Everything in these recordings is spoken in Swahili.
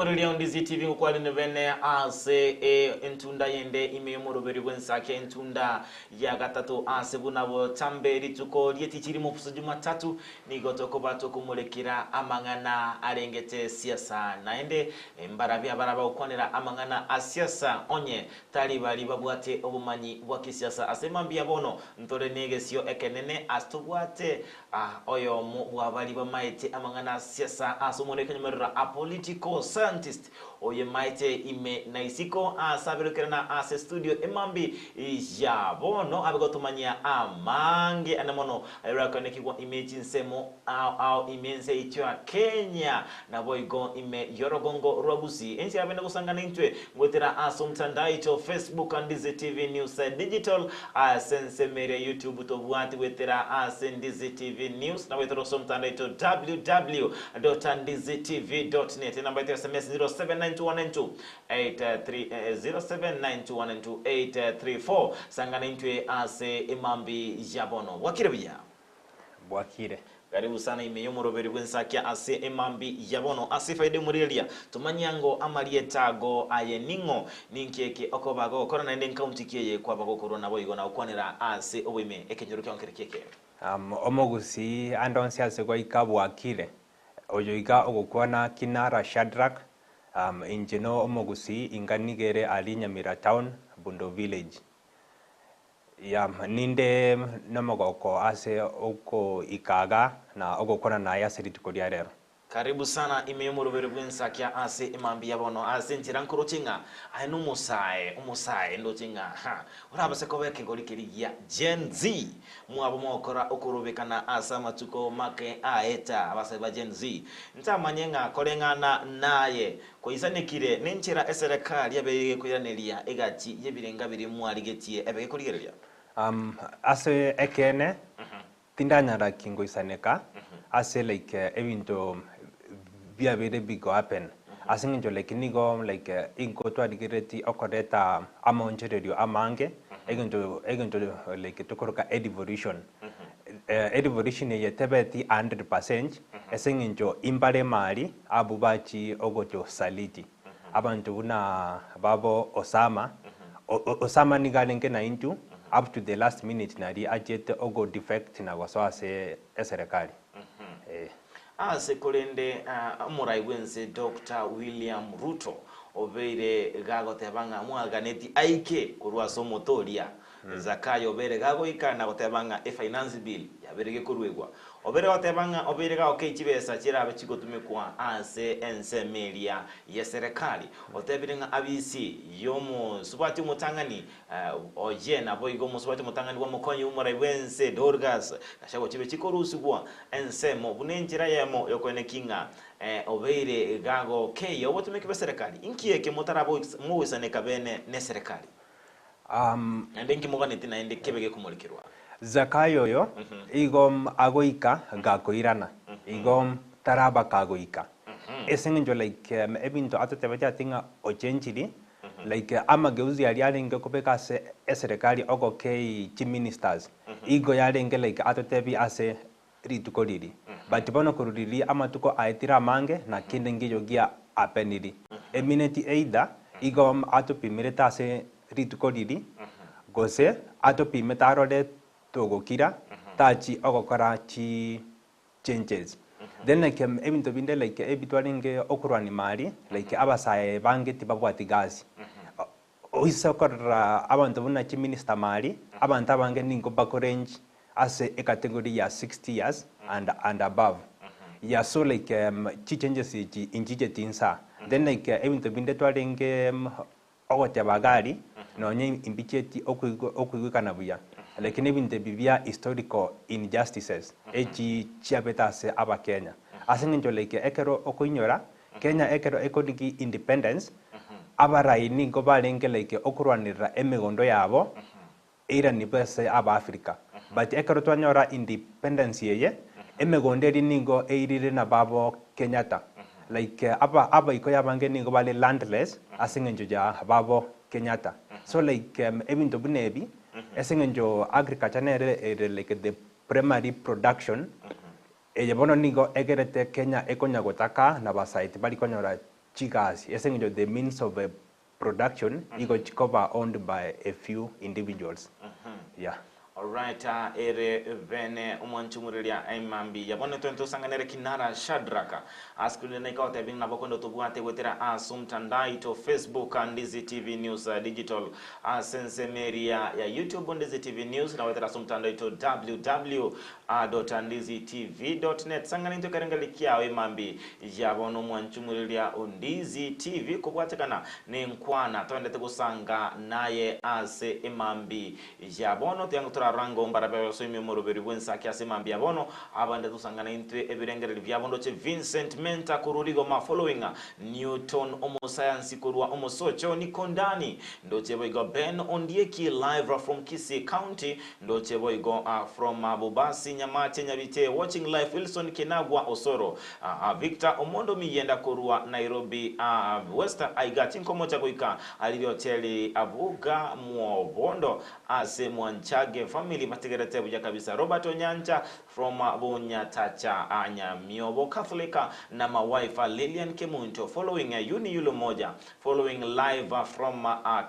Murilia on Dizzy TV ukwali nevene ase entunda yende imeyomoro beri wensake entunda ya gatatu ase bunabo tamberi tuko lieti chiri mu Jumatatu nigotoko batoko mulekira amangana arengete siasa naende mbaravya baraba ukonera amangana asiasa onye talibali babwate obumanyi bwa kisiasa asemambia bono ntore negesio ekenene astobwate oyo mu bwabali bamaite amangana siasa asomone kenymerera a political scientist oye maite ime naisiko asabirukirana ase studio emambi jabono abigotumanya amange anamono ayrakonekwa image nsemo au imense itwa Kenya na boigo ime yorogongo rwabusi ensi abenda kusangana intwe ngwetera asomtandai to Facebook and Dizzy TV News Digital sense mere YouTube to bwati wetera Dizzy TV News na wetera somtandai to www.dizzytv.net namba ya SMS 0792128334 sangana intwe ase imambi jabono wakirebya Bwakire. Karibu sana imeyomoro beri bwensakia ase emambi yabono ase faide murelia tumanyango amalietago ayeningo ninkeke okobago korona ende county kiye kwa bago corona boyigo na ukwanera ase obwime ekenjuru kyankerekeke Omogusi andonsi ase kwa ikabwakire oyoika ogokwana Kinara Shadrack injeno omogusi inganigere alinyamira town Bundo village ninde namogoko ase oko ikaga na ogokona na yasiri tukodia rero. Karibu sana imeyomoro beri bwensakia ase imambi yabono ase ntirankoro chinga ainu umusae ndo chinga urabase kobeke golikirigia Gen Z mwabo mokora okurubikana asa matuko make aeta abase ba Gen Z ntamanyenga korengana naye koisanekire nenchira eserekali yabeye kuyanelia egati yebirenga biri mwaligetie ebege kurigerelia ase ekene tindanyara kingo isaneka ase like ebinto bia bere bigo happen asinginjo like nigo like ingo to adigireti okoreta amonjererio amange eginto like tokoroka evolution evolution ye tebeti 100% esinginjo imbare mali abubachi ogoto saliti abantu buna babo Osama nigalenge na into up to the last minute nari ajete ogo defect na waswase eserekali sekolende murai wense Dr. William Ruto obeire gago tebanga mwaganeti aike kurwa somotoria zakayo obere gago ikana gotebanga finance bill yaberege kurwegwa obere gotebanga obere gago kechibesa kirabe chigotumekwa ase ensemelia ya serikali otebirenga abisi yomo subati mutangani oje na boigo musubati mutangani wa mukonyi umurai wense Dorgas nashago chibe chikorusubwa ensemo bunenjira yemo yokonekinga obeire gago keyo obotumeke serikali inkieke mutarabo muwisane kabene ne serikali ndengi muganeti na ende kebege kumulikirwa zakayo yo igom agoika gakoirana igom taraba kagoika esenjo like ebinto atatebaja tinga ochenchiri like amageuzi yalenge kopeka se serikali ogo kei chi ministers igo yalenge like atatebi ase ritukoliri but bono kurudili amatuko aitira mange na kindengi yogia apeniri eminenti eida igom atopimireta ase ritukoliri gose atopimetarode togokira tachi ogokora chi changes then like ebinto binde like ebitwalinge okurwani mali like abasaye bange tibabwati gazi oisokora abantu buna chi minister mali abantu abange ningo bakorange as a category ya 60 years and above so like chi changes chi injije tinsa then like ebinto binde twalinge ogote bagari nonye imbicheti okugukana buya lakini binde bibia historical injustices echi chiabetase aba Kenya asinginjo like ekero okoinyora Kenya ekero ekoniki independence abaraini ngo balenge like okurwanira emegondo yabo era nibese aba Africa but ekero twanyora independence yeye emegonderi ningo eirire na babo Kenyatta like aba iko yabange ningo bale landless asingenjo ja babo Kenyatta so like ebinto bunebi esingenjo agriculture nere like the primary production eyebono ningo egerete Kenya ekonya gotaka na basaiti bali konyora chikazi essentially the means of production iko chikoba owned by a few individuals. Yeah. Alright, ere vene umwanchumulilia aimambi yabone twento sanganere kinara Shadraka askulile na ikawa tebing nabokondo tubuate wetera asumtandai to Facebook Ndizi TV News digital sense media ya YouTube Ndizi TV News na wetera asumtandai to www.ndizitv.net sanganito karengalikia aimambi yabono umwanchumulilia Ndizi TV kubwatekana ni nkwana twendete kusanga naye ase imambi yabono tiyangu rango mbarabe so imemoro beri bwensa kya semambia bono abande tusangana intwe ebirengere byabondo che Vincent Menta kururigo ma following Newton omo science kurwa omo socho ni kondani ndo chebo igo Ben Ondieki live from Kisii County ndo chebo igo from Bubasi Nyamate Nyabite watching live Wilson Kenagwa Osoro Victor Omondo Miyenda kurwa Nairobi Western Aigati nkomocha kuika alivyo teli avuga muobondo ase mwanchage family mategerete buja kabisa Robert Onyanja from Bunyatacha Anyamiobo Catholic na my wife Lilian Kemunto following Uni Yulo moja following live from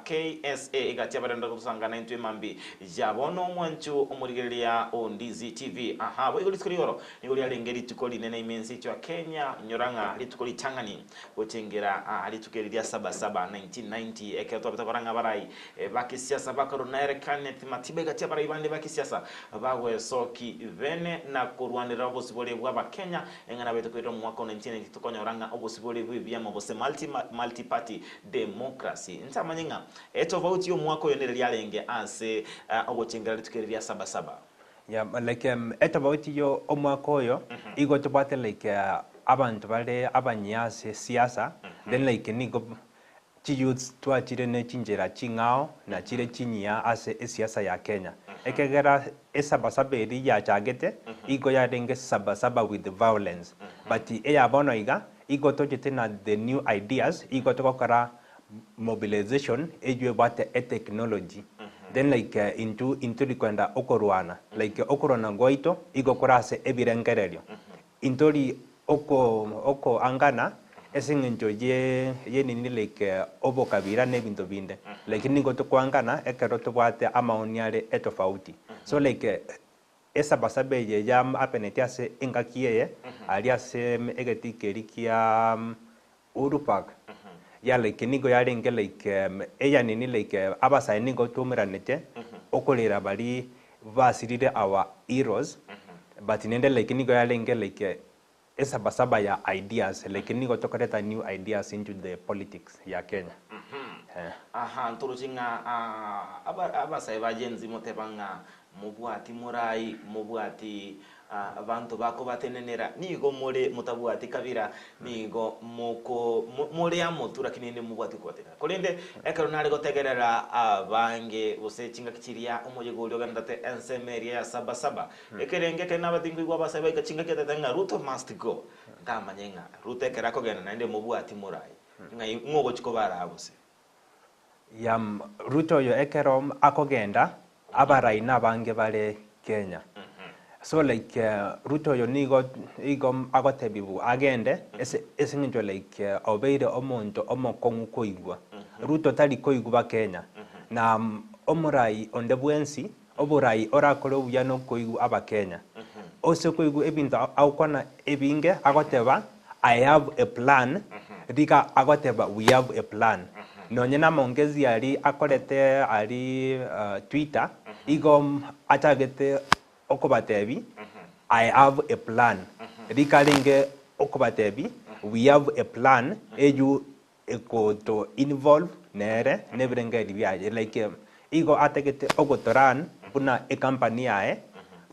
KSA igatia baranda kusangana into mambi jabono mwanchu umurigelia Ndizi TV boy liskorioro nigoli alengeri tukoli nene imensi chwa Kenya nyoranga litukoli Tangani wotengera alitukelidia 77 1990 eketo batabaranga barai bakisiasa bakaro naire kanet matibe gatia barai bande bakisiasa bawe soki vene na kurwanira obosibole bwa Kenya engana beto kwito mwaka 1990 tukonyoranga obosibole bwa mabose multi party democracy ntamanyinga eto vote yo mwaka yonere yalenge ase ogochengera litukeria 77. Yeah, like eto vote yo omwaka oyo igo tubate like abantu bale abanyase siasa then like nigo chiyuts twachire ne chinjera chingao na chire chinyia ase siasa ya Kenya ekegera esabasaba eri ya chagete igo ya denge sabasaba with violence but eya bono iga igo tojete na the new ideas igo tokokara mobilization ejwe bate e technology then like into likwenda okorwana like okorona goito igo korase ebirengereryo intori oko angana esingenjo ye nini like obo kabira nebinto binde like ningo to kwangana ekero to bwate amaoniare etofauti so like esa basabe ye jam apenetiase ingakiye aliase egetikerikia urupak ya like ningo ya renge like eya nini like abasa ningo tumiranete okolera bali vasiride our heroes but nende like ningo ya renge like esa basaba ya ideas like nigo tokareta new ideas into the politics ya Kenya. Nturuchinga abasa ebajenzi motebanga mubwati murai mubwati abantu bako batenenera nigo muri mutabwati kabira nigo muko muri amutura kinene mubwati kwatera kolende ekero nari gotegerera abange usechinga kichiria umoje goli ogandate ensemeria ya 77 ekerenge kenabadingo igwa basaba ikachinga ketatanga Ruto must go ndamanyenga Ruto ekera kogena nande mubwati murai ngai ngogo chikobara abuse yam Ruto yo ekero akogenda abarai nabange bale Kenya. So like Ruto yo nigo igom agotebibu agende esinjo like obeide omonto omokongu koigwa Ruto tali koigwa Kenya na omurai ondebwensi oburai orakolo uyano koigwa aba Kenya ose koigwa ebinta aukona ebinge agoteba I have a plan dika agoteba we have a plan nonyena mongezi ali akorete ali Twitter igom atagete okobatebi I have a plan rikalinge okobatebi we have a plan eju eko to involve nere nebrenge biaje like igo ategete ogotoran buna e company yae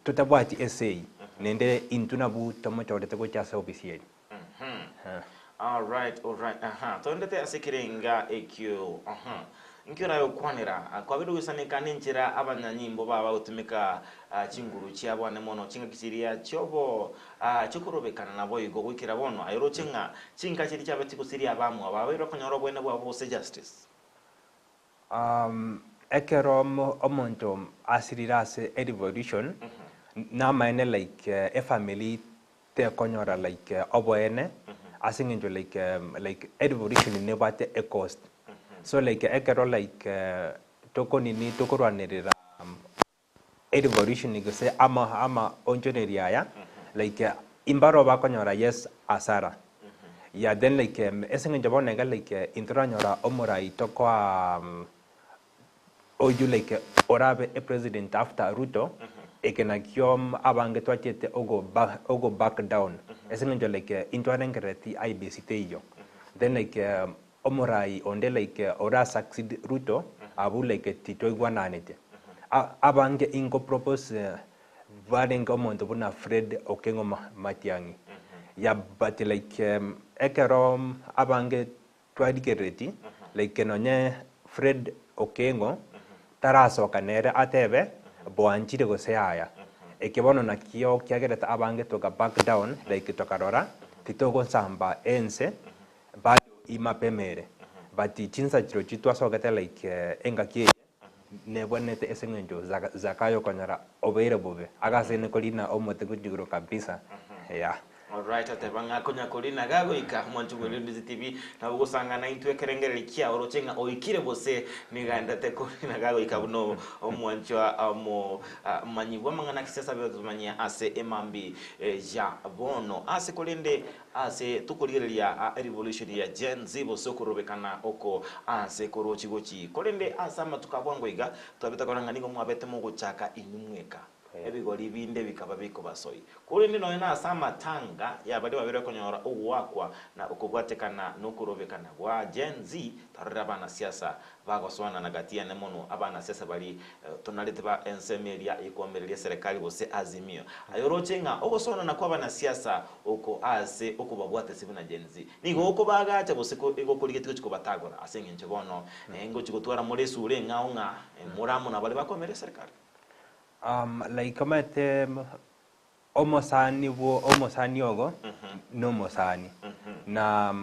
tutabwati essay nende intuna bu tomochorete go chasa official. All right tondete asikirenga ekyo nkira yo kwanira kwa bidu gusanikana nchira abanyanyimbo baba utumika chinguru cyabo ne mono chinga kichiria cyobo chukurobekana nabo igo gwikira bono ayro chinga chiri cyabati kusiria abamu ababiro konyoro bwene bwa bose justice ekerom omonto asirirase a revolution na mine like a family te konyora like oboene asingenjo like evolution nebate a cost so like ekero like tokorwanirira evolution igose ama onjoneria like imbaro bakonyora yes asara yeah then like esingenjo bonega like intranyora omorai tokwa oju like orabe a president after Ruto ekena kiom abange twachete ogo back down esingenjo like intwarengereti IBC teyo then like omorai onde like ora succeed Ruto abu like tito igwananete abange ingo propose varenga omonto buna Fred Okengo Matiang'i ya but like ekero abange twadikereti like nonye Fred Okengo tarasoka nere atebe boanchire goseaya ekibono nakio kiagereta abange toka back down like tokarora titogo samba ense bado imapemere but chinsa chiro chitwasogete like engakie nebonete esengenjo zakayo konyara obere bobe agasene kolina omote kujiguro kabisa yeah. Alright, atebanga konya kolina gago ika mwanchu gwelindi TV na ugusangana intwe kerengere kia orochenga oikire bose niganda te kolina gago ika buno omwanchu amo manyibwa mangana kisasa byozumanya ase emambi ja bono ase kolende ase tukolirelia revolution ya Gen Z bosokorobekana oko ase korochi gochi kolende asama tukabwango iga twabeta koranga ningo mwabete mu guchaka inumweka ebigori binde bikaba biko basoi kuri ndino ina sama tanga yabade babere konyora uwakwa na ukubwatekana nukurobekana wa Gen Z tarira bana siasa bagoswana nagatia nemono abana siasa bali tonalete ba ensemeria ikomerelia serikali bose Azimio ayorochenga ogosona na kwa bana siasa uko ase uko babwate sibuna Gen Z nigo uko bagacha bose ko ego kuri gitiko chiko batagora asenge nchebono ngo chiko twara muri sure ngaunga muramu na bali bakomerelia serikali like kamete omosani ogo no mosani na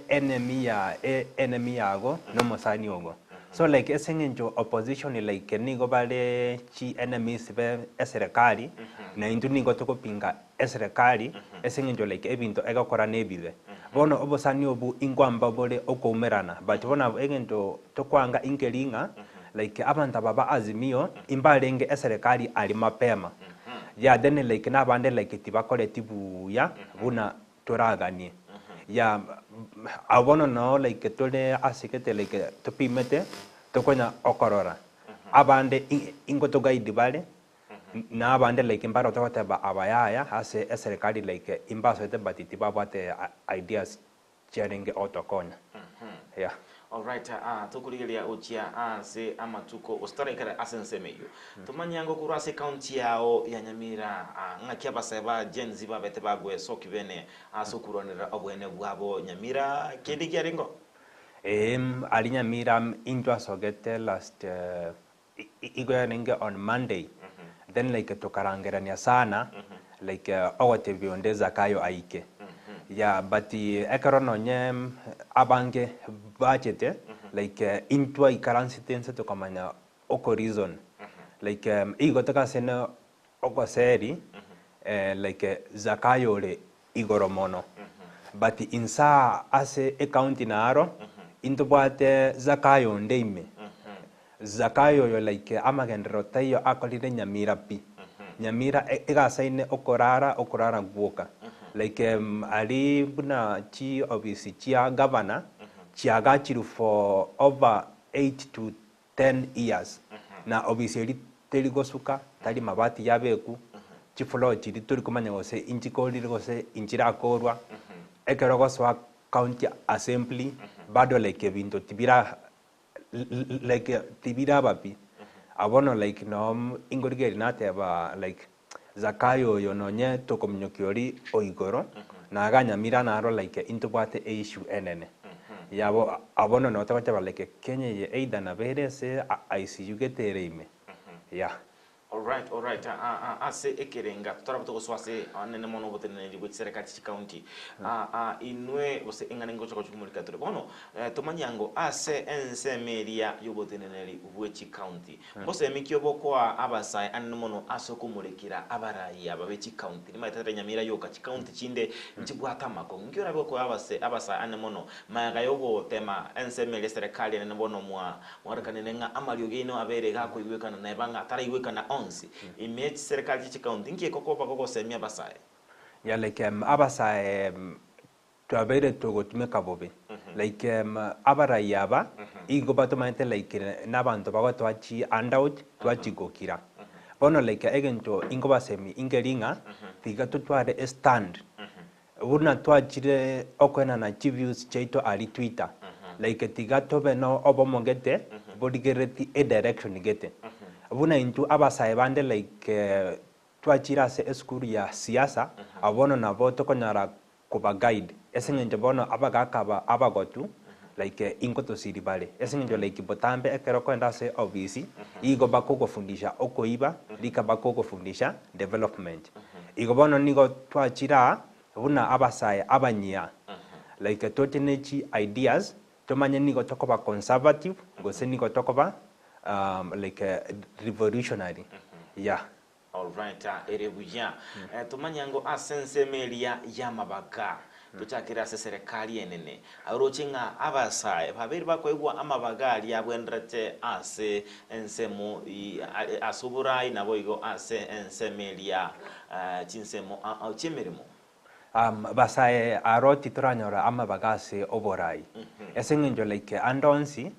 enemy yago no mosani ogo so like esengenjo opposition like nigo bale chi enemies be eserikali na intu nigo tokopinga eserikali esengenjo like ebinto egakora nebibe bono obosani obu ingwamba bole okomerana but bona egento tokwanga inkeringa like abantu baba Azimio imbalenge eserikali ali mapema ya then like nabande like tibakole tibuya buna toraganie ya abono no like tole asikete like topimete tokonya okorora abande ingoto guide bale na abande like imbaro tokoteba abayaya ase eserikali like imbaso te batiti babate ideas sharing otokonya yeah. Alright, tukuligelia uchia se amatuko ostarekara asensemeyo tumanyango kurase county yao ya Nyamira ngakia basaba Gen Z babete bagwe sokibene asokuronera obwene bwabo Nyamira kedi kyaringo ali Nyamira intwa sogete last igoyaringe on Monday then like tokarangerania sana like awate bionde zakayo aike yeah but ekarono nye abange budget like intwa currency tense to kamanya oko reason like igotaka sena oko seri like zakayo le igoromono but insa ase account naro into bwate zakayo ndeime zakayo yo like amagendro tayo akolire Nyamira pi Nyamira igasaine okorara guoka like ali buna chi obviously chia governor chiagachiru for over 8 to 10 years na obviously teligosuka tali mabati yabeku chifulo chiri turi kumanya gose inchikolire gose inchira korwa ekerogoswa county assembly bado like binto tibira like tibira bapi abono like no ingorigeri nateba like zakayo yononye tokomnyokiori oigoro na Nyamira naro like intubate issue enene yabo abono no tabacha like Kenya ye either na bere se ICU getereime yeah. All right. Ase ekerenga tutara buto swase nene mono botene ndi gwe serikali chi county. Inwe bose engane ngocho ko chumulika tore. Bono tomanyango ase ensemeria yobotene neli ubwe chi county. Bose mikyo boko abasai anene mono asoko mulekira abarayi ababe chi county. Nima itatanya nyamira yoka chi county chinde nchibwata mako. Ngyo nabyo ko abasai anene mono mayaga yogo tema ensemeria serikali nene bono mwa warakanene nga amalyo gino abere ga ko iwekana na banga tara iwekana image serikali chi county nkie koko semia basai ya like abasai twabere togo tumeka bobe like abara yaba igo batomante like nabantu bagotwa chi handout twachi gokira bono like egento ingo basemi ingeringa tiga tutware stand urna twachire okwena na views cheito ali Twitter like tiga tobe no obomongete bodigereti a direction gete abuna into abasai bande like twachira se eskuru ya siasa abono na voto konyara kuba guide esenje bono abagakaba abagotu like inkoto siribale esenje like botambe ekero kwenda se obisi igo bakoko fundisha okoiba lika bakoko fundisha development igo bono nigo twachira abuna abasai abanyia like totenechi ideas tomanye nigo tokoba conservative gose nigo tokoba like revolutionary. Yeah. All right. Erebuya. Tumanyango asense melia yamabaga. Tuchakira se serikali enene. Arochinga abasai babiri bakwegwa amabaga lyabwendrate ase ensemo asuburai naboigo ase ensemelia chinsemo chimerimo. Basai aroti turanyora amabaga se oborai. Esengenjo like andonsi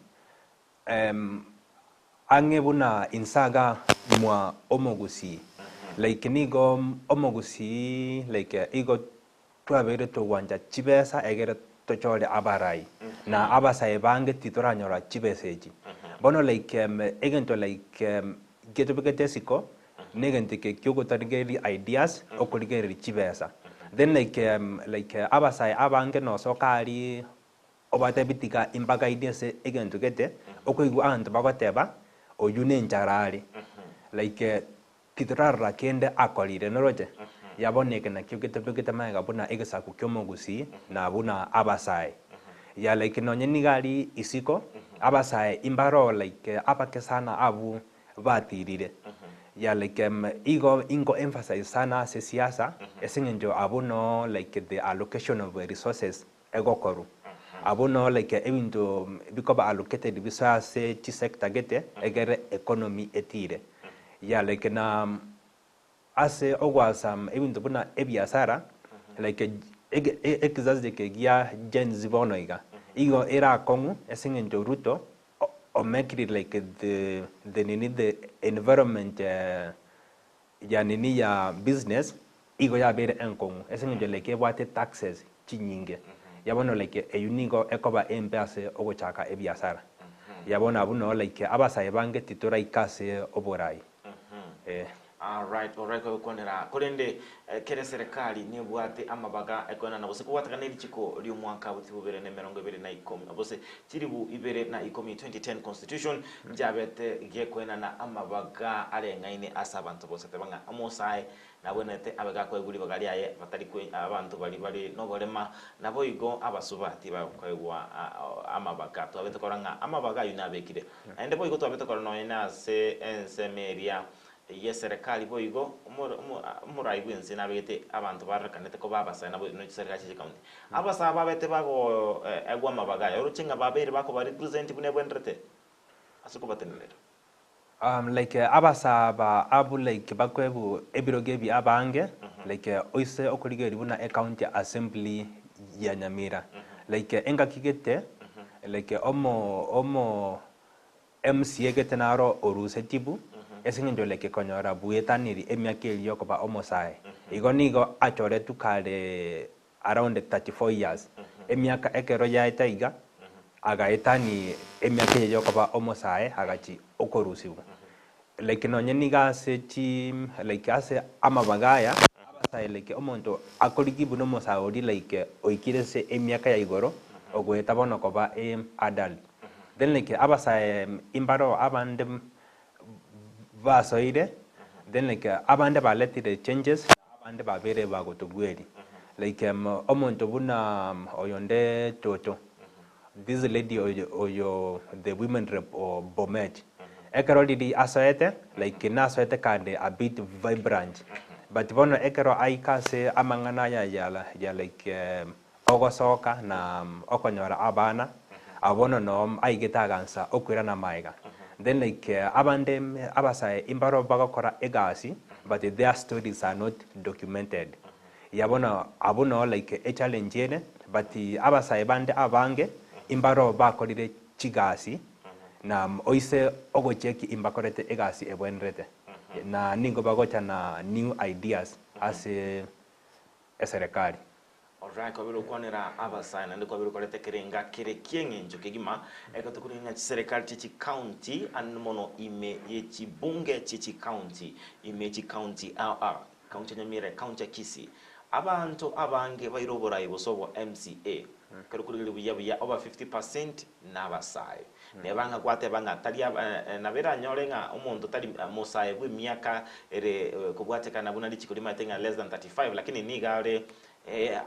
angebuna insaga mwa omogusi like nigo omogusi like igo twabere to wanja chibesa egere to chole abarai na abasai bange titoranyora chibeseji bono like egento like geto begetesiko negente ke kyogo tarigeri ideas okurigeri chibesa then like abasai abange no sokali obate bitika imbaga ideas egento gete okoigu antu bagoteba oyune njarari like titrara kende akolire noroje yaboneke na kyogete maiga buna egesaku kyomogusi na buna abasai ya like nonye gali isiko abasai imbaro like apake sana abu batirire ya like ingo emphasize sana se siasa esenjo abuno like the allocation of resources egokoru abono like evinto bikoba allocated resources chi sector gete egere economy etire ya like na ase ogwasam evinto buna ebiasara like exas de ke gia gen zibonoiga igo era kongu esenjo ruto o make it like the need the environment ya nini ya business igo ya bere enkongu esenjo like wate taxes chinyinge yabono like unigo ekoba empase ogochaka ebiasara yabona abuno like abasai bange titora ikase oborai all right ko konera kolende kere serikali ni bwate amabaga ekona na bose kuwataka neli chiko lyo mwaka butibere ne 2010 abose chiribu ibere na 2010 constitution njabete gekwena na amabaga alengaine asabantu bose tebanga amosai nabonete abaga ko eguri bagali aye batari kwe abantu bali nogorema nabo igo abasubati bakwegwa amabaga to abete koranga amabaga yunabekire ende boigo to abete korano ina se ensemeria yeserikali boigo murai bwense nabete abantu barakanete ko babasa nabo no serikali chi county abasa babete bago egwa amabaga yoruchinga babere bako bari represent bunebwendrete asuko batenelero like abasa ba abu like bakwebu ebirogebi abange like oise okurigeri buna county assembly ya Nyamira like enga kigete like omo MCA gete naro oruse tibu esenjo like konyora buetaniri emiakeli yokoba omosai igonigo achore tukale around 34 years emiaka ekero ya etaiga aga etani emiakeli yokoba omosai agachi okorusibu like nonye niga se team like ase amabagaya abasai like omonto akorigibu no mosaori like oikire se emiaka ya igoro ogweta bono koba adult then like abasai imbaro abandem vasoire then like abande baletire changes abande babere bagotugweri like omonto buna oyonde toto this lady oyo the women rep or Bomet ekero didi asoete like na asoete kande a bit vibrant but bono ekero aikase amangana ya like ogosoka na okonyora abana abono no aigetagansa okwira na maiga then like abande abasai imbaro bagakora egasi but their stories are not documented yabona abono like a challenge ene but abasai bande abange imbaro bakorire chigasi na oise ogocheki imbakorete egasi ebwenrete na ningo bagocha na new ideas as a serikali. Alright, kwa vile ukonera abasai na ndiko vile kolete kirenga kire kiengenjo kigima ekatukuringa serikali chichi county anmono ime yechi bunge chichi county ime chi county county Nyamira county Kisii abantu abange bairobora ibosobo MCA karukurigiri buya over 50% n'abasai nebanga kwate banga talia nabera nyorenga umuntu tali musai bwe miaka ere kubwatekana bunali chikulima tenga less than 35 lakini nigare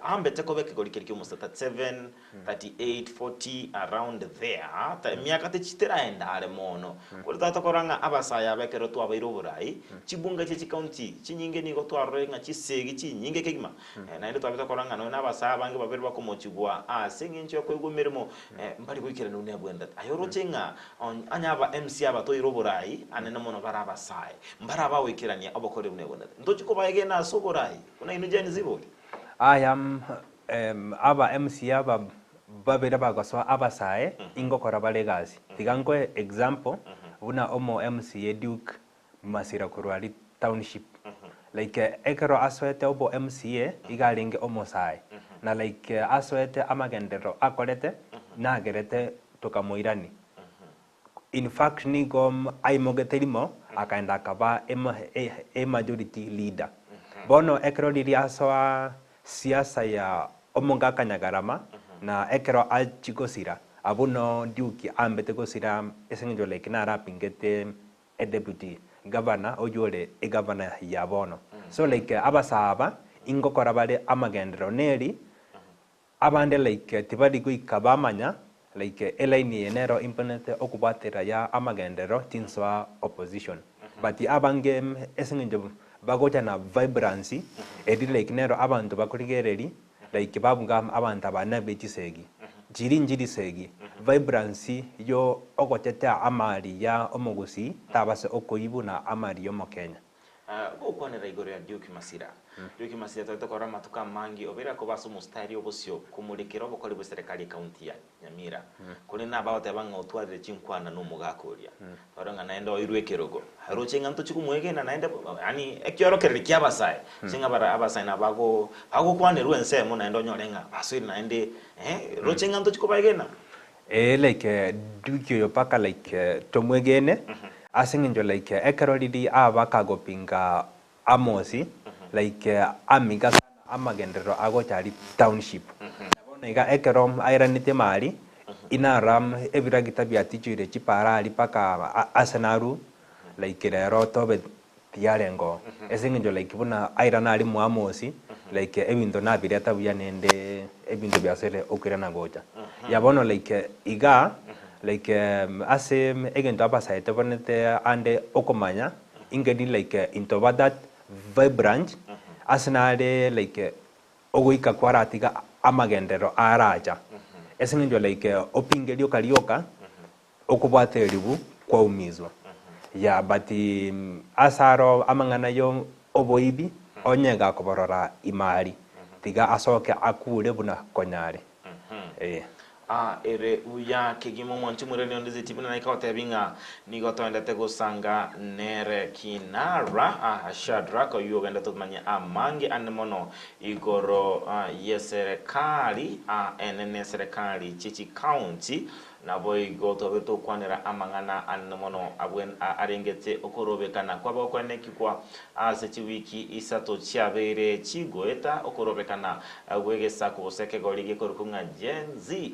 ambe tekobe kigoli musta 37 38 40 around there ta miaka te chitera enda ale mono kuri tata koranga abasaya bekero twa bairoburai chibunga chichi county chinyinge ni gotwa renga chisegi chinyinge kigima na ndo twabita koranga no nabasaya bange babiri bakomochigwa singincho kwegumirimo mbali kwikira no nebwenda ayorochenga anyaba MC abato iroburai anene mono barabasaya mbaraba wikirania abokore bunebwenda ndochiko bayegena sogorai kuna inujeni ziboli I am aba MC aba babera bagaso abasae ingokora balegasi tigango example una omo MCA Duke Masira Kurwali township like ekero aswete obo MCA igalinge omo sae na like aswete amagendero akorete na gerete tokamoirani in fact nigom aimogeterimo akaenda akaba a majority leader bono ekero diri aswa siasa ya omonga kanyagarama na ekero achigosira abuno Duke ambete gosira esenjo like na rapingete a deputy governor oyole e governor ya bono so like abasaba ingokora bale amagendero neri abande like tibadi kuikabamanya like elaini enero imponente okubatera ya amagendero tinswa opposition but abange esenjo bagocha na vibrancy edi like nero abantu bakurigereri like babunga abantu abana bechisegi njiri segi vibrancy yo ogoteta amari ya omogusi tabase okoibuna amari yo mokenya ukone raigoro ya Duke Masira Duke Masira tokora matuka mangi obera ko baso mustari obosio kumulikira obokori bwe serikali county ya Nyamira kuri nabaote banga otwarire chinkwana no mugakoria baranga naenda oirwe kerogo harochenga nto chikumwege na naenda yani ekyorokerere kyabasai singa bara abasai na bago kwane ruense mo naenda nyorenga basiri naende rochenga nto chikubaigena like Duke yo paka like tomwegene asinginjo like ekerolidi abakagopinga amosi like amiga amagendero agochari township nabonega ekerom airanite mali inaram ebiragita byatichire chiparali paka asenaru like rero tobe tiarengo esinginjo like buna airanali mu amosi like ebindo nabireta byanende ebindo byasere okirana gocha yabono like iga like ase egento abasaite bonete ande okomanya ingedi like into that vibrant asenale like ogoika kwaratiga amagendero araja esenjo like opingelio kalioka okubwateribu kwa umizwa ya but asaro amangana yo oboibi onyega koborora imari tiga asoke akure buna konyare ere uya kigimo mwanchi mureni ondize tipina na ikawata binga nigotoenda tegosanga nere kinara Shadrack oyogenda tokmanya amange anemono igoro yeserikali enene serikali chichi county na boigo tobe to kwanera amangana anmono abwen arengete okorobekana kwaba kwaneki kwa ase chiwiki isato chabere chigoeta okorobekana gwegesa kuboseke golige korukunga Gen Z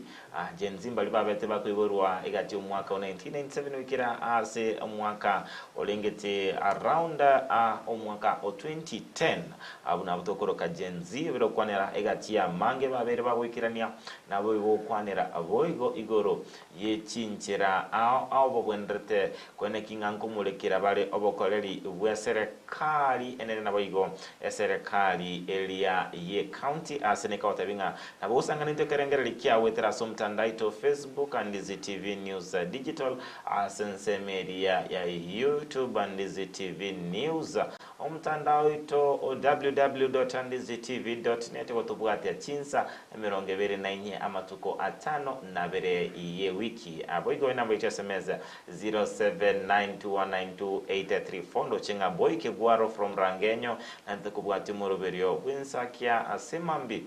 mbali babete bakwiborwa igati umwaka 1997 wikira ase umwaka olengete around umwaka 2010 abuna butokoroka Gen Z biro kwanera igati ya mange babere babwikirania nabo ibo kwanera aboigo igoro yechinchera ao bobwendrete kwene kinganko mulekira bale obokoleri bwa serikali enene nabo igo serikali elia ye county aseneka otabinga nabo usangana intekerengere likia wetera somtandaito Facebook and ZTV News Digital asense media ya YouTube and ZTV News omtandao ito www.ndiztv.net watubwate ya chinsa emironge bere na inye amatuko atano na bere iye wiki aboigo inamba ito SMS 0792192834 ndo chenga boike guaro from Rangenyo na ntakubwate muroberio winsakia asemambi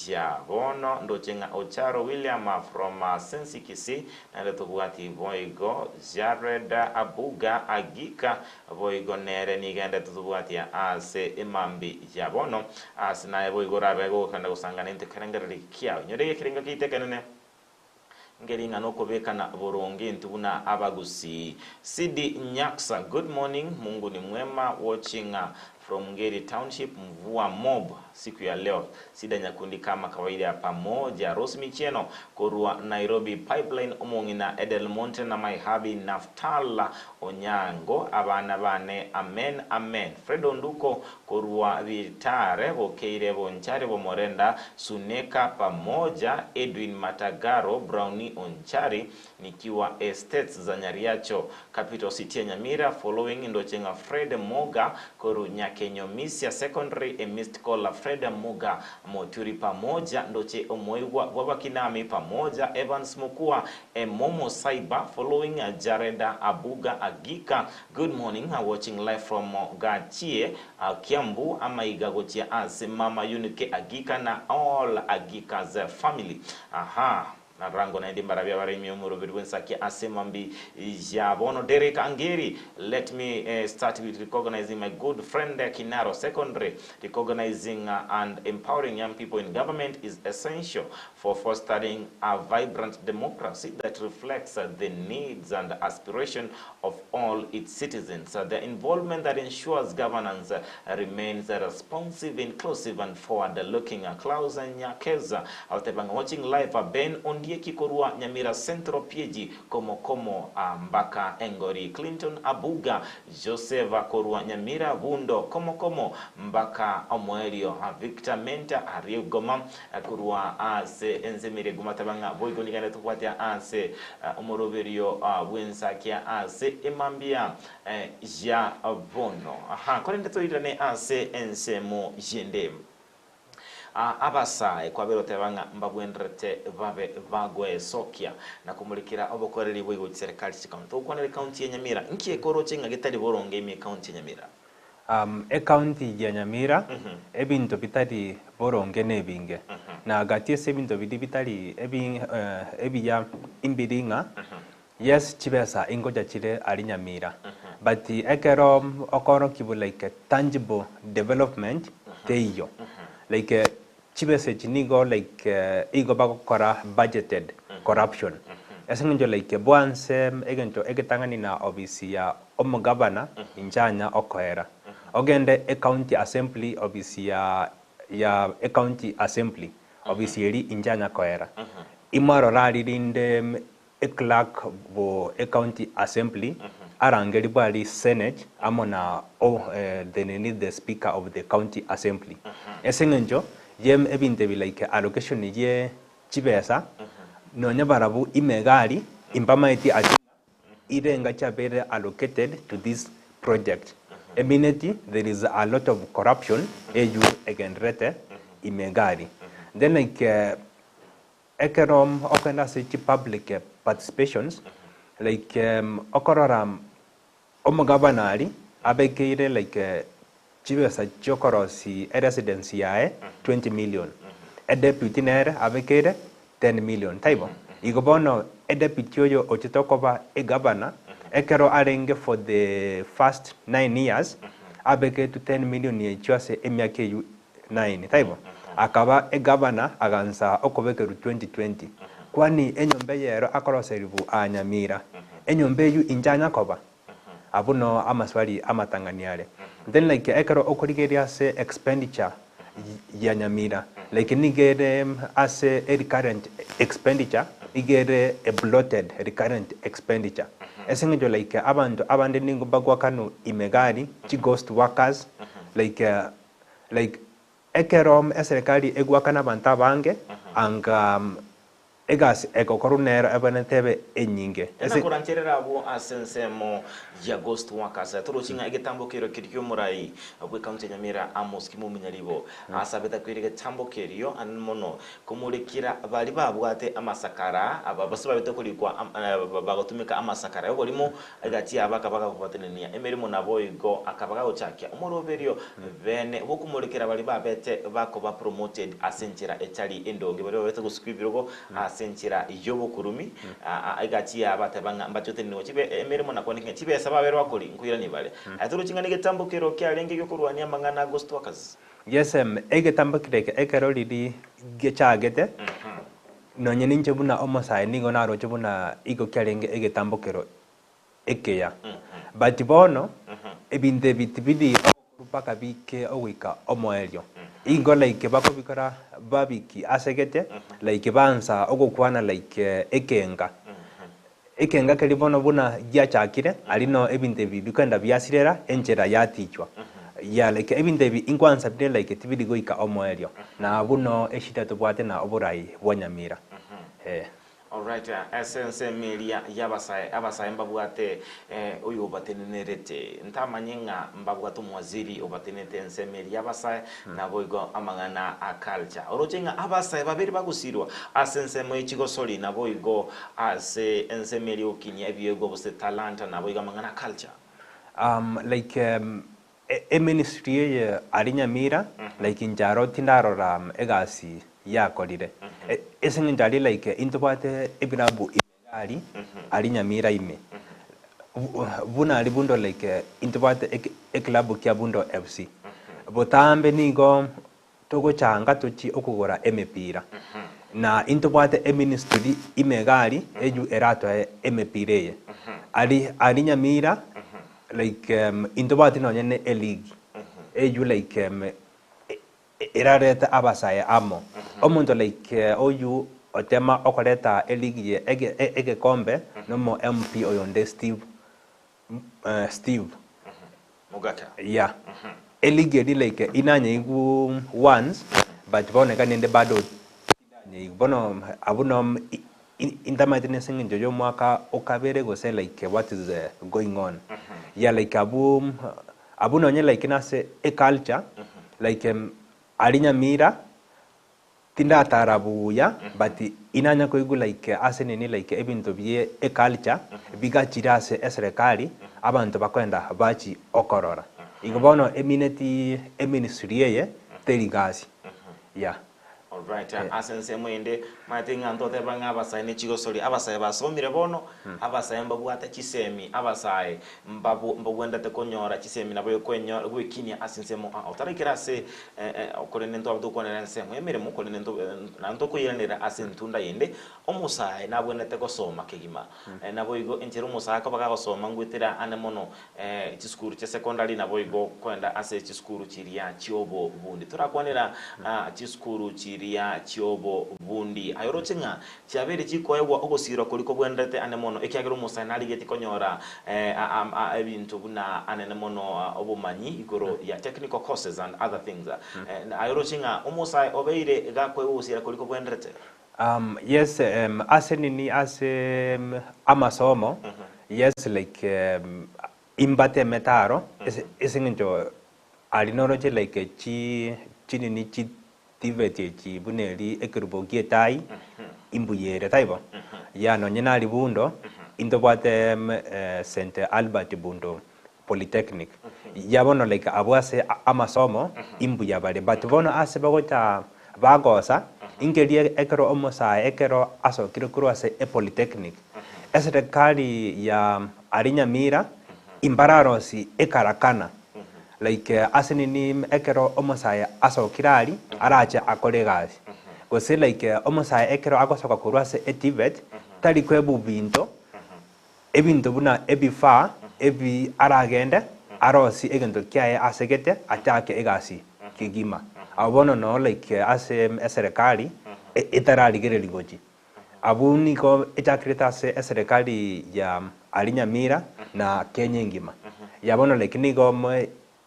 ya bono ndo chenga Ocharo William from Sensikisi na ntakubwate boigo Jared Abuga Agika boigo nere nigenda tutubwate ya ase imambi jabono asina ebo igorabego kanda usangana intekerengere kiao nyore yekirenga kitekenene ngeringa no kobekana boronge ntubuna abagusi Sidi Nyaksa, good morning, Mungu ni mwema, watching from Ngeri Township, mvua mob siku ya leo. Sida Nyakundi kama kawaida pamoja. Rose Micheno korua Nairobi Pipeline omongina Edelmonte na Maihabi Naftala Onyango abana bane amen amen. Fredo Nduko korua Vitare bokeire bonchare bomorenda Suneka pamoja. Edwin Matagaro Brownie Onchari nikiwa estates za Nyariacho Capital City ya Nyamira following ndochenga Fred Moga koru Nyakenyo Misia Secondary Missed Call Fred Moga Moturi pamoja ndoche omoigwa Wabakinami pamoja Evans Mukua Momo Saiba following Jareda Abuga Agika. Good morning, watching live from Gachie Kiambu Amaiga Gochia as Mama Unike Agika na all Agika's family. Aha na rango na ndimbara bya barimi omuro birwensaki asemambi jabono Derek Angeri. Let me start with recognizing my good friend Kinaro Secondary. Recognizing and empowering young people in government is essential for fostering a vibrant democracy that reflects the needs and aspiration of all its citizens. The involvement that ensures governance remains responsive, inclusive and forward-looking. Klaus Nyakeza Altebanga watching live Ben Kikorua Nyamira Central Pieji Komo Mbaka Engori. Clinton Abuga Joseph Korua Nyamira Bundo Komo Mbaka Omoelio. Victor Menta Ariugoma Korua ase enzemire gumatabanga boigo nigane tukwatia ase omoroberio wensakia ase imambia ja bono. Aha kwende toirane ase ensemo jende abasa ekwabero tebanga mbagwendrete babe bagwe sokia na kumulikira obokoreri bwigo serikali chikamto ukwanele county ya Nyamira nkiye koro chenga gitari boronge mi county ya Nyamira county ya Nyamira ebinto bitari boronge nebinge na gatie sebinto bitari ebiya imbiringa yes chibesa ingoja chire ali Nyamira but ekero okoro kibu like tangible development teyo like chibese chinigo like igo bakora budgeted corruption esenjo like bwanse egento egetangani na obisi ya omugabana injanya okoera ogende county assembly obisi ya county assembly obisi eri injanya koera imaro ralirinde clerk bo county assembly arangeli bali senate amona the speaker of the county assembly esenjo yem ebinte like allocation ye chibesa no nyabarabu imegari impamaiti ati irenga chabere allocated to this project eminenti there is a lot of corruption eju egenrete imegari then like ekerom okenda city public participations like okororam omogabanari abekeire like chibesa chokorosi residency yae 20 million a deputy nere abekere 10 million taibo igobono deputy oyo ochitokoba governor ekero arenge for the first 9 years abeke to 10 million yechiase emiaka eyu 9 taibo akaba governor agansa okobekeru 2020 kwani enyombe yero akoroseribu anyamira enyombe eyu injanya koba abuno amaswali amatanganiale then like ekero okorigeria se expenditure ya nyamira like nigere as a recurrent expenditure igere a bloated recurrent expenditure esingijo like abantu abande ningo bagwa kanu imegari chi ghost workers like ekerom eserikali egwa kana banta bange anga egas ekokorunero ebanetebe enyinge ese kurancherera abo asensemo ya ghost workers turochinga egetambokero kiryo murai abwe county Nyamira Amos Kimuminyaribo asabeta kwirige tambokerio anmono kumulikira bali babwate amasakara aba basuba bitokulikwa bagotumika amasakara yo limo agati abaka kubatenenia emerimo nabo igo akabaga ochakya umoroberio bene bokumulikira bali babete bako ba promoted asenchera etali endonge bari babete guscribirogo asenchera yobokurumi agati abate banga mbatoteni chibe emerimo nakone chibe sababero akoli nkuira nibale aturu chingani getambokero kyalenge yokurwania mangana ghost workers yes egetambokireke ekero lidi gechagete nonye ninche buna omosai ningo naro chebuna igo kyalenge egetambokero ekeya but bono ebinde bitibidi okupaka bike owika omoelio ingo like bakobikora babiki asegete like bansa ogokwana like ekenga kelibono buna gyachakire alino ebinte bidukanda byasirera enchera yatichwa ya like ebinte bi inkwansa bide like tibidi goika omoelio na buno eshita tobwate na oburai bwanyamira alright essence melia yabasai abasai mbabwate oyo obatenerete ntamanyenga mbabwate mwaziri obatenete ensemeli yabasai naboigo amangana a culture orochenga abasai babiri bagusirwa asense moichigo soli naboigo ase ensemeli okini ebiego bose talanta naboigo amangana culture like a ministry Nyamira like in Jaro Tindaro egasi ya kolire esenge ndali like intobate ebinabu imegari Nyamira ime buna libundo like intobate eklabu kya bundo FC botambe nigo togo changa tochi okugora emepira na intobate ministry imegari eju erato emepireye ali Nyamira like intobate no nyene league eju like irareta abasaya amo omuntu like oyu otema okoreta eligi ege kombe nomo MP oyonde Steve Mugaka eligi like inanye igu once but bona kanende bado bono abuno intamatine singin jojo mwaka okabere go say like what is going on like abuno nye like nase a culture like Nyamira tinda tarabuya but inanya ko igu like aseneni like ebinto bie e culture bigachirase eserikali abantu bakwenda bachi okorora igobono emineti eministry ye teligasi alright asense mwende matinga ntote banga abasai ne chigo soli abasai basomire bono abasai mbabwata chisemi abasai mbabwenda te konyora chisemi nabo kwenyora gwekinya asense mo otarikira se okorene nto abdu konera nsemo emere mo korene nto na nto kuyiranira asentunda yende omusai nabwenda te kosoma kegima nabo igo enchero musai ko baga kosoma ngwitira anemono chiskuru che secondary nabo igo kwenda ase chiskuru chiria chiobo bundi turakonera chiskuru ya chiobo bundi ayorochenga chabere chikoywa ogosira koliko bwendete anemono ekyagero musanali geti konyora ebintu buna anemono obumanyi igoro ya technical courses and other things ayorochenga omusai obeire gakwe usira koliko bwendete yes asenini amasomo yes like imbate metaro esinginjo alinoroje like chinini tivete chi buneli ekurbogie tai imbuyere taibo ya no nyina libundo indobate St Albert Bundo Polytechnic ya bono like abwase amasomo imbuya bale but bono ase bagota bagosa ingerie ekero omosa ekero aso kiro kuro ase e polytechnic eserikali ya Nyamira imbararosi ekarakana like asenini ekero omosa aso kirari aracha akore gasi gose like omosa ekero agosoka kurwa ase etivet tari kwebu binto ebinto buna ebifa ebi aragende arosi egento kyae asegete atake egasi kigima abono no like ase eserikali itararigere goji abuni ko etakreta ase eserikali ya Nyamira na Kenya ngima yabono like nigo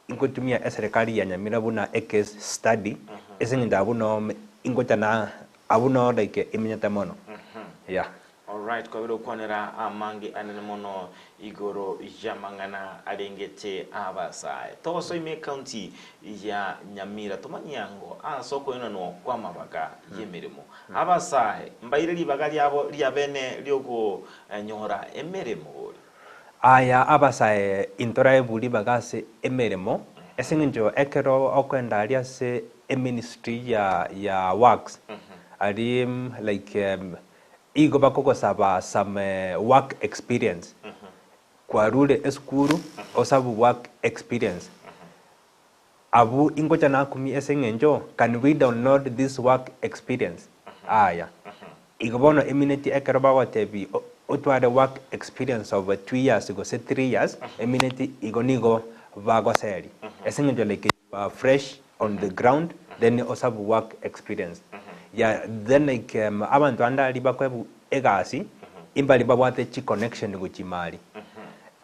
ingotumia eserikali ya Nyamira buna ekes study esenginda abuno ingotana abuno like iminyata mono yeah. Alright, kwa vile ukonera amangi anene mono igoro jamangana arengete abasae. Toso ime county ya Nyamira tumanyango soko ino no kwa mabaga yemeremo. Abasae mbaire libaga lyabo lyabene lyogo nyora emeremo. Aya abasae intora ebuli bagase emeremo esenginjo ekero okwenda alia se ministry ya works ari like igo bakoko saba some work experience kwa rule eskuru osabu work experience abu ingocha na kumi esengenjo can we download this work experience aya igo bono eminenti ekero tebi otware work experience of 2 years go se 3 years eminenti igo nigo vago seri esengenjo like fresh on the ground then osabu work experience yeah, then like abantu andali bakwebu egasi imbali babwate chi connection guchimali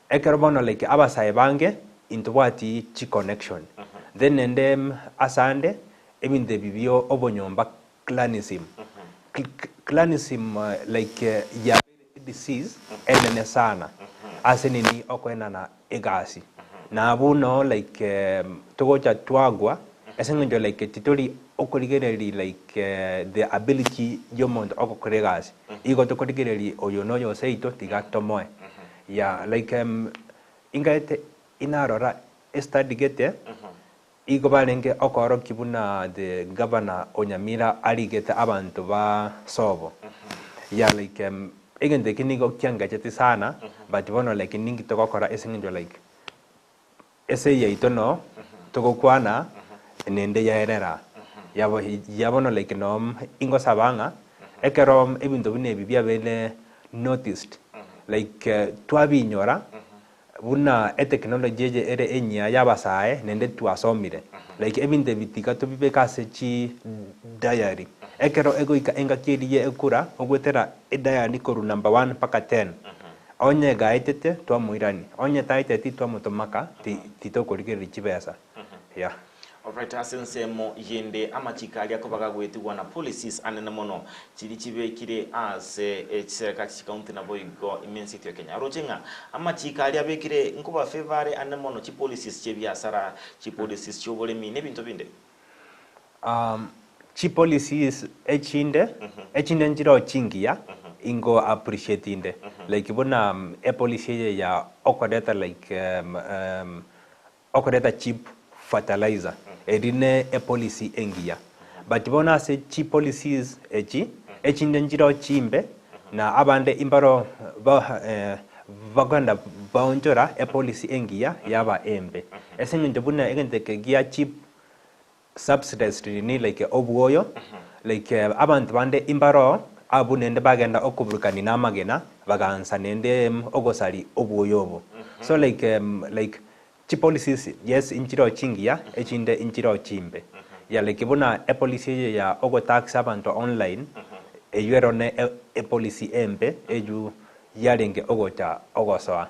ekero bono like abasae bange intubwati chi connection then endem asande ebinde bibio obonyomba clanism clanism like ya disease enene sana asenini okwenana egasi na abuno like togocha twagwa esengenjo like titori okorigereri like the ability yomond okokoregas igo tokorigereri oyo no yo seito tigatomoe ya like ingate inarora study gete igo balenge okoro kibuna the governor Nyamira aligete abantu ba sobo ya like egende kinigo kyanga cheti sana but bono like ningi tokokora esengenjo like ese yeito no tokokwana nende yaerera yabono like no ingo sabanga ekero ebintu bine bibia bele noticed like twabinyora buna technology je ere enya yabasae nende twasomire like ebintu bitika tubibeka se chi diary ekero ego enga kiriye ekura ogwetera diary koru number 1 paka 10 onye gaitete twamuirani onye taitete twamutomaka titokorigeri chibesa yeah. Alright, asensemo yende amachikali akobaga gwetigwa na policies anene mono chiri chibekire ase eserikali county na boigo immensity ya Kenya arochenga amachikali abekire nkuba favor anene mono chi policies chebyasara chi policies chobolemi nebinto binde chi policies echinde njiro chingia ingo appreciate inde like bona e policy ya okodeta like okodeta cheap fertilizer edine e policy engia but bona se chi policies echinde njiro chimbe na abande imbaro baganda baonjora e policy engia yaba embe esenje buna egente ke gia cheap subsidized ni like obuoyo like abantu bande imbaro abunende bagenda okuburukani namagena bagansa nende ogosari obuoyobo so like chi policies yes inchiro chingia echinde inchiro chimbe ya like buna e policy ya ogo tax abantu online eyero ne e policy embe eju yarenge ogocha ogosoa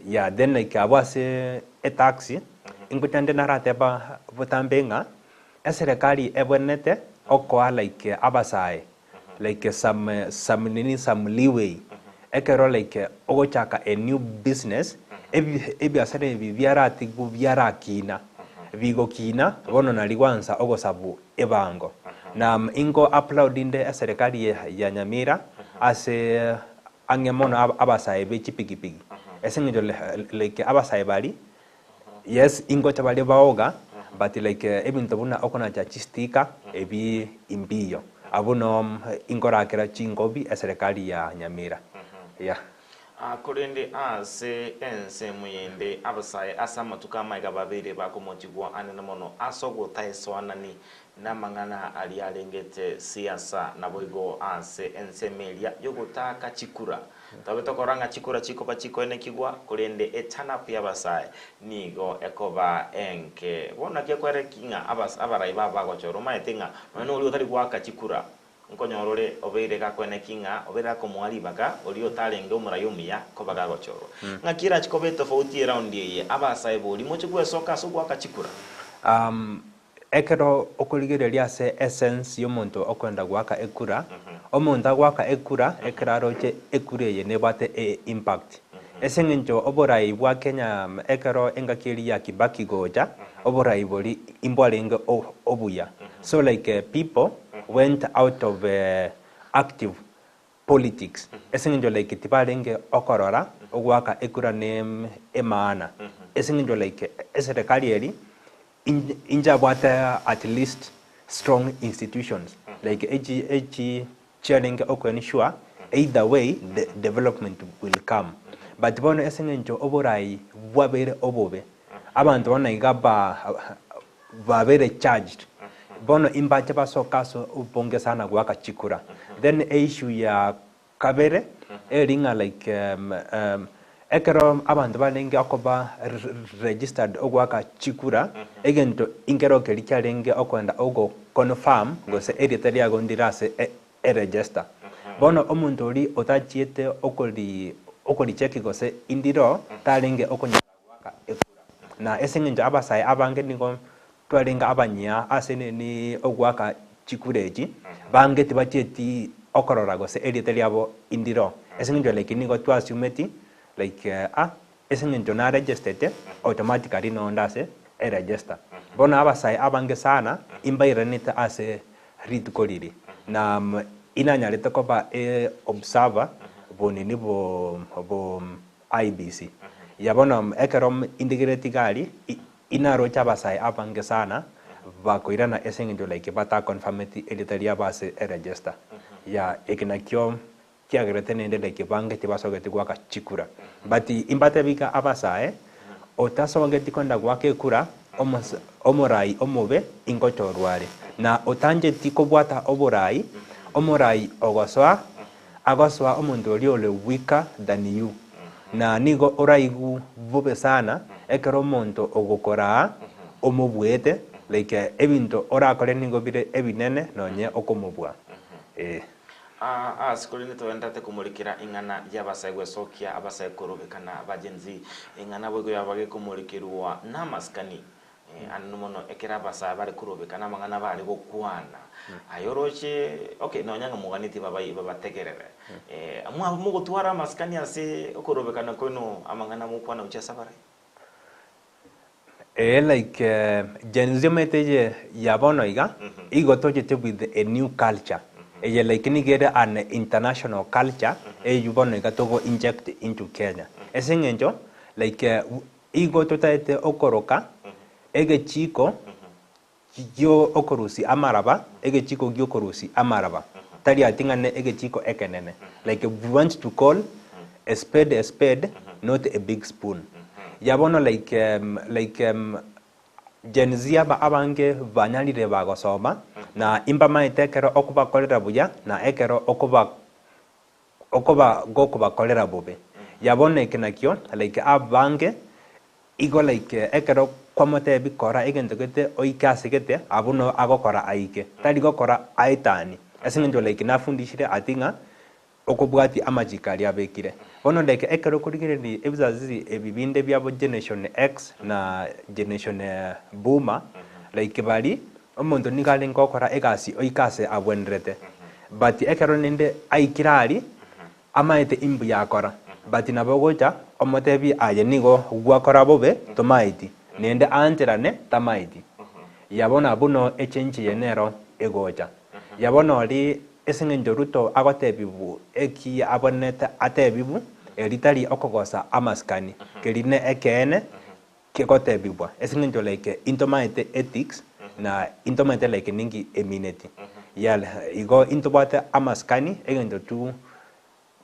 ya then like abase e taxi ingutande narate ba butambenga eserikali ebonete okoa like abasae like some leeway ekero like ogochaka a new business ebi asare bibiara tigu biara kina vigo kina bono naligwanza ogosabu ebango na ingo uploadinde eserikali ya Nyamira ase angemono abasae be chipigipigi esengido like abasae bali yes ingo tabali baoga but like ebinto buna okona cha chistika ebi imbiyo abuno ingorakera chingobi serikali ya Nyamira. Yeah. Kurende ase ense muyende abasaye asama tukamaiga babere bakomotigwa anene mono asogo taiso anani namangana ali alengete siasa naboigo ase ense melia yogotaka chikura tabeto koranga chikura chiko pachiko ene kigwa kurende etana pia basaye nigo ekoba enke bona kye kwere kinga abarai baba gochoro maetinga mano uli otari gwaka chikura nkonyorore obeire gakwene kinga obera ko mwali baga oli otalenge omurayumia ko baga gochoro ngakira chikobe tofauti around ye abasaye boli moche gwesoka so gwaka chikura ekero okoligereria se essence y'omuntu okwenda gwaka ekura omuntu agwaka ekura ekeraroche ekure ye nebate impact esengencho oborai bwa Kenya ekero engakiri ya Kibaki goja oborai boli imbwalenge obuya so like people went out of active politics esengencho like tibalenge okorora ogwaka ekura ne emana esengencho like eserikali eri inja bwata at least strong institutions like ag sharing okwen sure either way the development will come but bono esengencho oborai bwabere obobe abantu bona igaba babere charged bono imbache basokaso ubonge sana gwaka chikura then issue ya kabere eringa like ekero abantu balenge akoba registered ogwaka chikura egento ingero kelikyalenge okwenda ogo confirm gose editali agondirase register bono omuntu oli otachiete okoli check gose indiro talenge okonya gwaka ekura na esengenja abasaye abange ningo twalenga abanya asene ni ogwaka chikureji bange tibatieti okorora gose editali abo indiro esengenja like ningo twasumeti like esengenjo na registered automatically no ndase register bona abasaye abange sana imbayranita ase ritukoliri na inanyaleta koba observer bonini bo IBC yabona ekerom integratigari inarocha abasaye abange sana bakoirana esengenjo like bata conformity editaria base register ya ekinakyo kiagretenende like bange tibasogeti gwaka chikura but imbate bika abasaye otasogeti konda gwake kura omorai omobe ingochorware na otanje tikobwata oborai omorai agoswa omuntu oli ole weaker than you na nigo oraigu bobe sana ekero omuntu ogokora omobwete like ebinto orakore nigo bire ebinene nonye okomobwa sikulini tuendate kumulikira ingana y'abasaye gwesokia abasaye korobekana bagenzi ingana bwego yabage kumulikirwa namaskani anomono ekera abasaye bari kurobekana mangana bari gokwana ayoroche okay nonyanga muganiti babategerere mugutwara amaskani ase okorobekana kono amangana mukwana uchesa bare like genzimeteje yabono iga igotoje with a new culture like ni get an international culture you bono gatogo inject into Kenya esengenjo like igo totaete okoroka ege chiko gyo okorusi amaraba ege chiko gyo korusi amaraba tali atingane ege chiko ekenene like we want to call a spade not a big spoon yabono like Gen Z abange banyalire bagosoma na imba maitekero okuba kolera buya na ekero okuba gokuba kolera bobe yabone kinakyo like abange igo like ekero kwamote bikora egentogete oikasigete abuno agokora aike tali gokora aitani esingenjo like nafundishire atinga okubwati amajikali abekire bono like ekero kurigire ebizazi ebibinde byabo generation X na generation boomer like bali omuntu nikale ngokora egasi oikase abwenrete but ekero nende aikirali amaite imbu yakora but nabogoja omotebi aye nigo gwakora bobe tomaiti nende anterane tamaiti yabona buno echenchi yenero egoja yabona oli esengenjo ruto agotebibu eki abonete atebibu elitali okogosa amaskani keline ekene kegotebibwa esengenjo like intomaite ethics na intomaite like ningi emineti yal igo intobate amaskani egento tu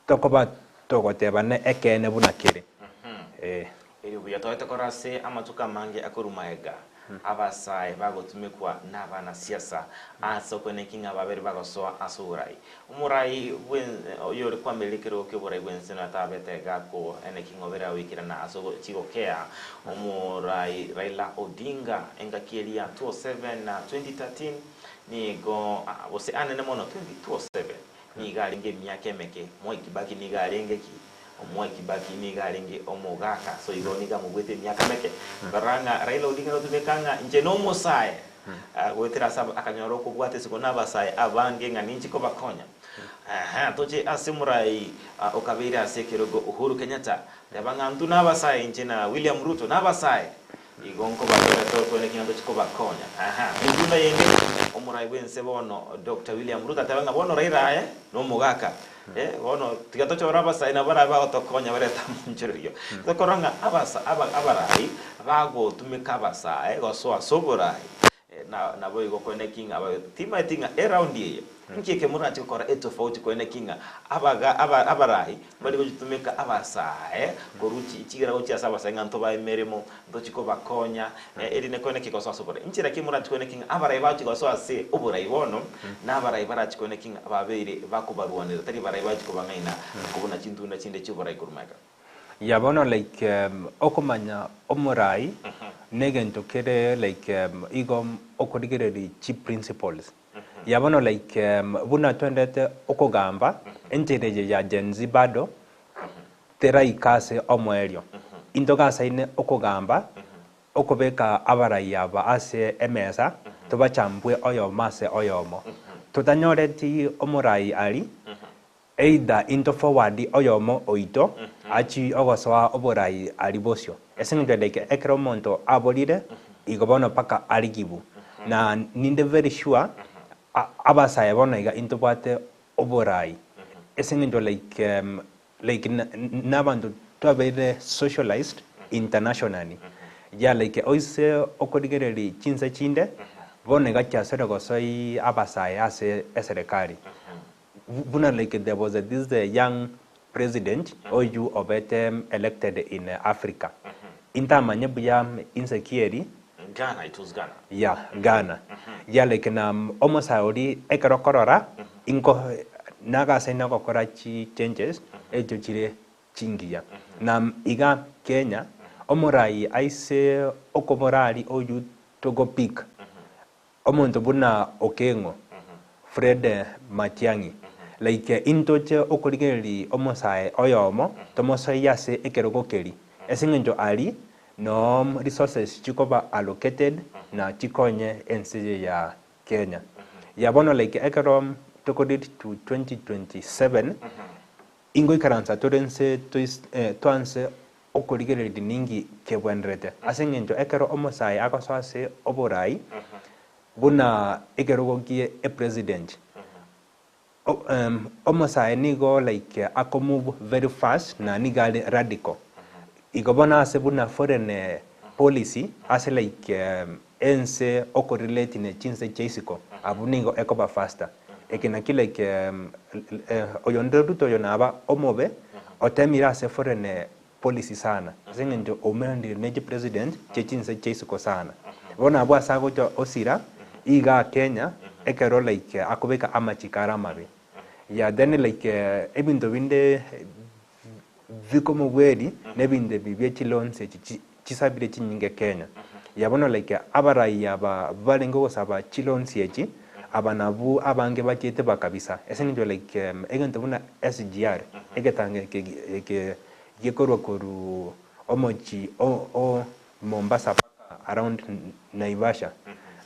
tokoba togotebane ekene bunakire iri toite korase amatuka mange akurumaega abasai bagotumikwa n'abana siasa asoko nekinga babere bagosoa asurai umurai yori kwamelikiro keburai bwensena tabetega ko enekinga obera wikira na asoko chigokea umurai Raila Odinga engakiria 2007 na 2013 nigo wose anene mono 2007 ni garinge myake meke Mwai Kibaki ni garinge ki Mwai Kibaki ni garinge omogaka so ironiga mugwete myaka meke baranga Raila Odinga otumekanga nje no mosae gwetera saba akanyoro ko bwate siko nabasae abange nganinchi ko bakonya toje asimurai okabira asekirogo Uhuru Kenyatta yabanga ntu nabasae nje na William Ruto nabasae igonko bakora to ko nekinga chiko bakonya ndunda yenge omurai bwense bono Dr. William Ruto tabanga bono Raila no mugaka bono tigato chora basa ina bara ba otokonya bareta munjiriyo to koranga abasa abarai bago tumika basa go soborai na boy go connecting aba tima tinga around here nkike murati kora etofauti connecting abarai bali go tumika abasa goruchi ikigira go cyasa basa nganto ba emeremo ndochiko bakonya eri ne connect ko soborai nchira kimurati connecting abarai bachi go ase oburai bono na barai barachi connecting ababere bakubaruwanira tari barai bachi ko bangaina kubona chintu na chinde chiborai kurumaka yabono like okomanya omurai negento kere like igom okodigere chief principles yabono like buna twendete okogamba entereje ya Gen Z bado tera ikase omwerio indogasa ine okogamba okobeka abarai aba ase emesa tobachambwe oyo mase oyomo tutanyoreti omurai ali either into forward oyomo oito achi ogosoa oborai alibosio esengwe like ekero monto abolire igobono paka aligibu na ninde very sure abasa bona iga into bate oborai esengwe like nabantu to be socialized internationally ya like oise okodigereri chinse chinde bona iga chasero gosoi abasa ase eserekari buna like there was this young president oyu obete elected in Africa intamanye buya insecurity Ghana, it was Ghana. Yeah, Ghana. Yeah, like na almost already ekorokorora inko naga sena kokora chi changes ejo chire chingia. Na iga Kenya omorai aise okomorari oyu togo pick. Omonto buna Okengo. Fred Matiang'i. Like intoche okorigeri omosai oyomo tomosai yase ekerogokeri. Esingenjo ali no resources chikoba allocated na chikonye NCJ ya Kenya. Yabono like ekerom tokodit to 2027 ingo ikaransa torense toanse okorigere diningi kebwenrete. Asengenjo ekero omosai akosase oborai buna ekerogogie a president. Omosai nigo like ako move very fast na nigali radical. Igobona ase buna foreign policy ase like ense oko relate ne chinse cheisiko abuningo ekoba faster ekina kile like oyonderu to yonaba omobe otemira ase foreign policy sana zinge omendi neji president chinse cheisiko sana bona abwa sago jo osira iga Kenya ekero like akobeka amachikara mabe ya then like ebindo winde vikomo wedi nebinde bibye chilonse chisabire chinyinge Kenya yabono like abarai aba balengo saba chilonse echi abanabu abange bakete bakabisa esenjo like egente buna SGR egetange ke yekorwa koru omochi o Mombasa around Naivasha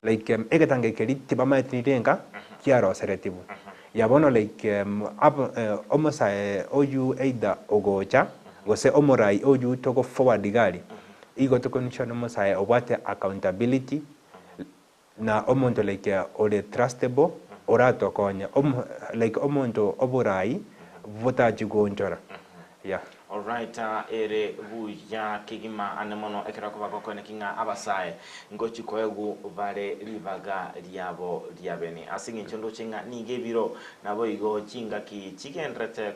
like egetange keri tibama etirenga kiaro seretibu yabono like omosa oyu either ogocha gose omorai oyu togo forward gali igo to condition omosa obate accountability na omonto like ole trustable orato konya like omonto oborai vota jigonjora yeah. All Alright, ere buya kigima anemono ekera kuba kokone kinga abasaye ngochi koegu vale libaga lyabo lyabeni asingi nchondo chinga nigebiro nabo igo chinga ki chigendrete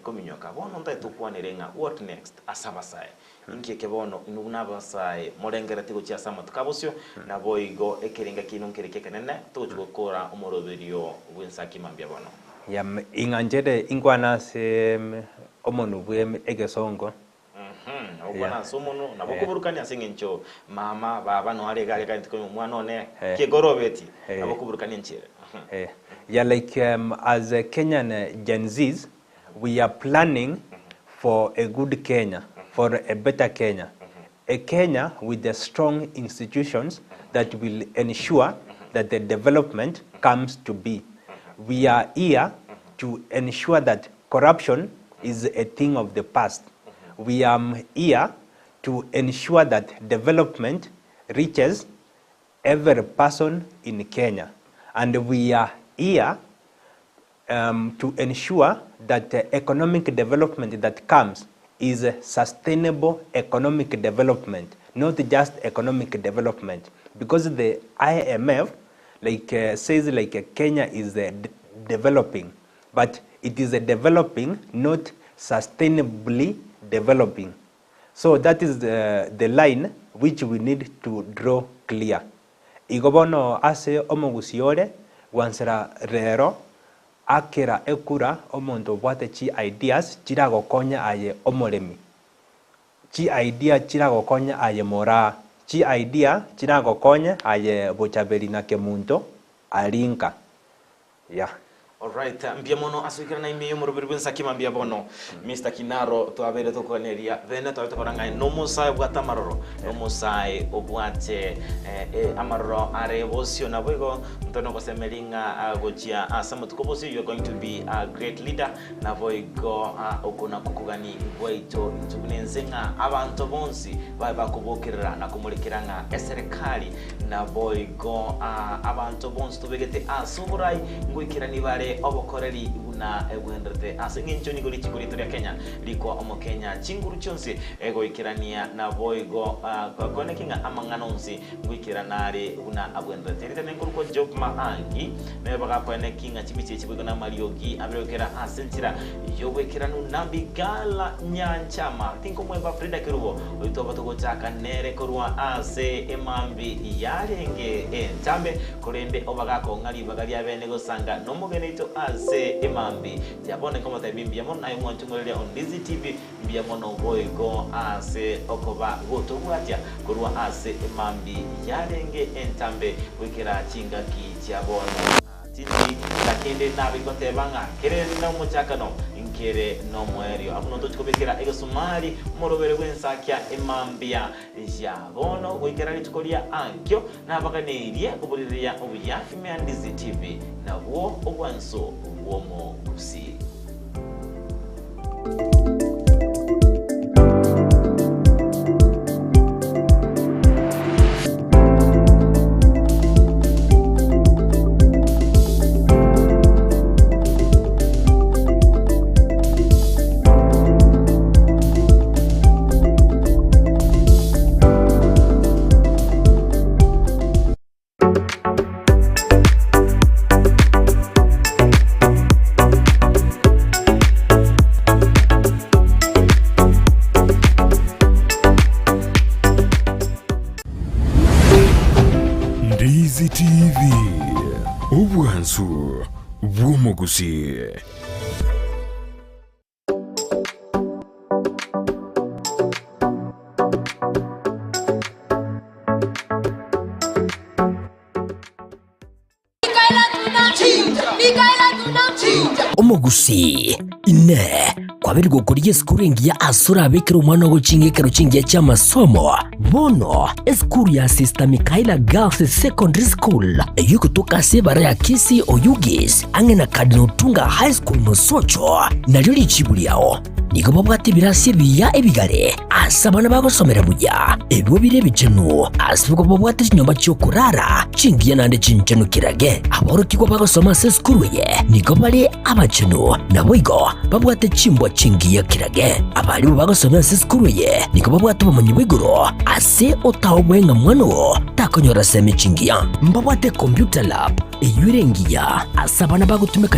kuminyoka bono ntaitukwanirenga what next asabasaye inkeke bono inuna basaye morengerete gochi asama tukabusyo nabo igo ekerenga kino nkerekeke nene tujukora umoroberio bwensaki mambya bono inganjede ingwana se omonu bwe egesongo obona somono nabo kuburukani asinge ncho mama baba no alegale kandi ko mwana one kegorobeti nabo kuburukani nchire like as a Kenyan Gen Zs we are planning for a good Kenya, for a better Kenya, a Kenya with the strong institutions that will ensure that the development comes to be. We are here to ensure that corruption is a thing of the past. We are here to ensure that development reaches every person in Kenya. And we are here to ensure that the economic development that comes is a sustainable economic development, not just economic development. Because the IMF says Kenya is developing, but it is a developing, not sustainably developing. So that is the line which we need to draw clear. Igobono ase omogusiore wansera rero akera ekura omonto bwate chi ideas chiragokonya aye omoremi. Chi idea chiragokonya aye mora. Chi idea chiragokonya aye bochaberi na kemunto alinka. Yeah. Alright, mbiamono asukira na imiyo murubiribin sakima mbiabono Mr. Kinaro tuabere tokoneria vene tuabetoranga no musai bwata maroro no musai obwate amaroro are bosio na bwego ntono kosemelinga gojia asama tukobosi you are going to be a great leader na boigo okuna kukugani bwaito ntukunenzenga abantu bonsi baba kubokirira na kumulikiranga eserikali na boigo abantu bonsi tubegete asuburai ngwikira nibare obokoreri una egwendrete asengincho nigoli chiguritoria Kenya liko omo Kenya chinguru chonse ego ikirania na boigo konekinga amanganonsi ngwikiranare una agwendrete rite nenkuruko job maangi nebaga konekinga chibiche chibigo na mariogi abirokera asentira yobwekiranu nambigala nyanchama tinko mweba Frida Kirubo oitoba togochaka nere korwa ase emambi yarenge entambe korende obagako ngali bagali abene gosanga no mugenito ase emambi yabone kama tabimbi yamon na yumwantungolelia on Dizzy TV mbiamono boigo ase okoba goto bwatia korwa ase emambi yarenge entambe wikira chinga ki chabona titi lakende nabi kotebanga kere na muchakano inkere no mwerio abuno tochikobekera egosumali morobere gwensakya emambia jabono wikira litukolia ankyo nabaganerie kubuliriya obuyafi me Dizzy TV na wo obwanso womo usi Dizzy TV, obwansu bwomogusi. Omogusi ine kwabiri gukuriye skuringi ya asura bikira umwana wo cingekero cingiye cy'amasomo bono eskuru ya Sister Michaela Girls Secondary School yukutoka sebara ya Kisi Oyugis angena Cardinal Tunga High School Musocho naryo lichibuli yao niko babwate birasi biya ebigare asabana bagosomera buya ebyo birebe cenu asibiko babwate nyomba cyo kurara chingiye nande chinchenu kirage aborokiko bagosoma se skuru ye niko bali abacenu naboigo babwate chimbwa chingiye kirage abali bagosoma se skuru ye niko babwate bamanyi biguro ase otawwenga mwano takonyora seme chingiya mbabwate computer lab eyurengiya asabana bagutumeka